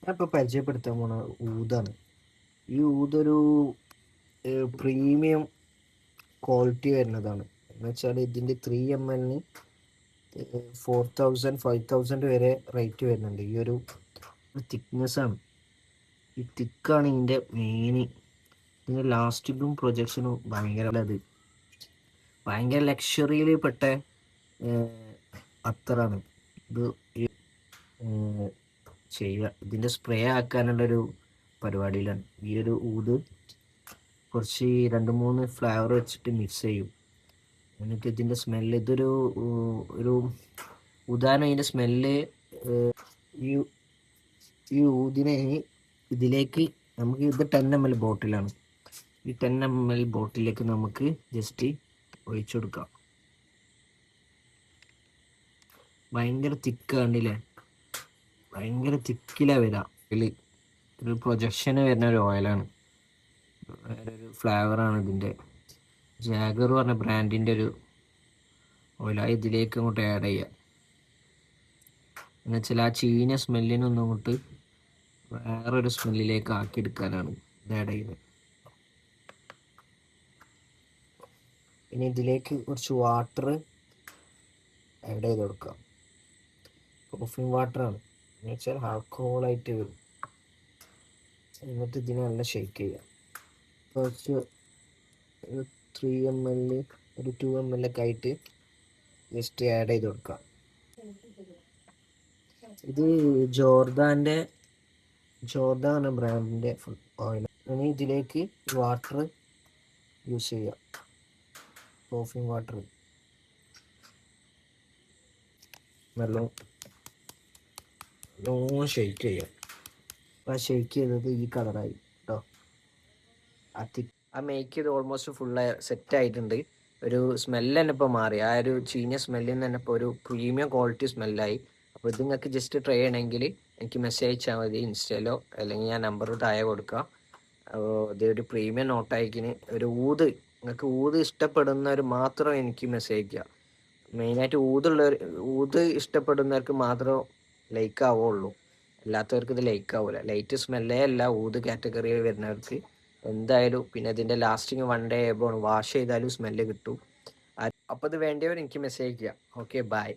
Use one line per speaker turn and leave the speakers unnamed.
ഞാനിപ്പോൾ പരിചയപ്പെടുത്താൻ പോണ ഊതാണ്. ഈ ഊതൊരു പ്രീമിയം ക്വാളിറ്റി വരുന്നതാണ്. എന്ന് വെച്ചാൽ ഇതിൻ്റെ 3 ml 4000 5000 വരെ റേറ്റ് വരുന്നുണ്ട്. ഈ ഒരു തിക്നെസ് ആണ്. ഈ തിക്കാണ് ഇതിൻ്റെ മെയിൻ. ഇതിൻ്റെ ലാസ്റ്റിക്കും പ്രൊജക്ഷനും ഭയങ്കര ലക്ഷറിയിൽ പെട്ട അത്തറാണ് ഇത്. ചെയ്യുക ഇതിൻ്റെ സ്പ്രേ ആക്കാനുള്ളൊരു പരിപാടിയിലാണ്. ഈ ഒരു ഊത് കുറച്ച് 2-3 ഫ്ലേവർ വെച്ചിട്ട് മിക്സ് ചെയ്യും. എന്നിട്ട് ഇതിൻ്റെ സ്മെല്ല് ഒരു ഉദാഹരണം ഇതിൻ്റെ സ്മെല്ല് ഈ ഈ ഊതിനെ ഇതിലേക്ക് നമുക്ക് ഇത് 10 ml ബോട്ടിലാണ്. ഈ 10 ml ബോട്ടിലേക്ക് നമുക്ക് ജസ്റ്റ് ഒഴിച്ചു കൊടുക്കാം. ഭയങ്കര തിക്ക് കണ്ടില്ലേ, ഭയങ്കര തിക്കിലാണ് വരിക. ഇതിൽ ഒരു പ്രൊജക്ഷന് വരുന്ന ഒരു ഓയിലാണ്, വേറൊരു ഫ്ലേവറാണ് ഇതിൻ്റെ. ജാഗർ പറഞ്ഞ ബ്രാൻഡിൻ്റെ ഒരു ഓയിലാണ് ഇതിലേക്ക് അങ്ങോട്ട് ആഡ് ചെയ്യുക. എന്നുവെച്ചാൽ ആ ചീഞ്ഞ സ്മെല്ലിനൊന്നും അങ്ങോട്ട് വേറൊരു സ്മെല്ലിലേക്ക് ആക്കിയെടുക്കാനാണ് ഇത് ആഡ് ചെയ്യുന്നത്. ഇനി ഇതിലേക്ക് കുറച്ച് വാട്ടർ ആഡ് ചെയ്ത് കൊടുക്കാം. കോഫിൻ വാട്ടറാണ്, എന്ന് വെച്ചാൽ ആൽക്കഹോളായിട്ട് വരും. എന്നിട്ട് ഇതിനെ നല്ല ഷെയ്ക്ക് ചെയ്യാം. കുറച്ച് 3 ml 2 ml ഒക്കെ ആയിട്ട് ജസ്റ്റ് ആഡ് ചെയ്ത് കൊടുക്കാം. ഇത് ജോർദാൻ എന്ന ബ്രാൻഡിൻ്റെ ഓയിൽ. ഇനി ഇതിലേക്ക് വാട്ടർ യൂസ് ചെയ്യാം, കോഫി വാട്ടർ. നല്ലോണം ഷെയ്ക്ക് ചെയ്യാം. ആ ഷെയ്ക്ക് ചെയ്തത് ഈ കളറായി കേട്ടോ. ആ മേക്ക് ചെയ്ത് ഓൾമോസ്റ്റ് ഫുള്ള് സെറ്റ് ആയിട്ടുണ്ട്. ഒരു സ്മെല്ല് തന്നെ ഇപ്പോൾ മാറി. ആ ഒരു ചീഞ്ഞ സ്മെല്ലിൽ നിന്ന് തന്നെ ഇപ്പോൾ ഒരു പ്രീമിയം ക്വാളിറ്റി സ്മെല്ലായി. അപ്പോൾ ഇത് നിങ്ങൾക്ക് ജസ്റ്റ് ട്രൈ ചെയ്യണമെങ്കിൽ എനിക്ക് മെസ്സേജ് അയച്ചാൽ മതി, ഇൻസ്റ്റയിലോ അല്ലെങ്കിൽ ഞാൻ നമ്പർ താഴെ കൊടുക്കാം. അപ്പോൾ ഇതൊരു പ്രീമിയം നോട്ടായിക്കിന് ഒരു ഊത് നിങ്ങൾക്ക് ഊത് ഇഷ്ടപ്പെടുന്നവർ മാത്രം എനിക്ക് മെസ്സേജ് അയക്കുക. മെയിനായിട്ട് ഊത് ഇഷ്ടപ്പെടുന്നവർക്ക് മാത്രം ലൈക്ക് ആവുള്ളൂ, അല്ലാത്തവർക്ക് ഇത് ലൈക്ക് ആവില്ല. ലൈറ്റ് സ്മെല്ലേ അല്ല ഊത് കാറ്റഗറിയിൽ വരുന്നവർക്ക് എന്തായാലും. പിന്നെ ഇതിൻ്റെ ലാസ്റ്റിങ് 1 day എബോണ്, വാഷ് ചെയ്താലും സ്മെല്ല് കിട്ടും. അപ്പോൾ ഇത് വേണ്ടിയവർ എനിക്ക് മെസ്സേജ് ചെയ്യുക. Okay, by.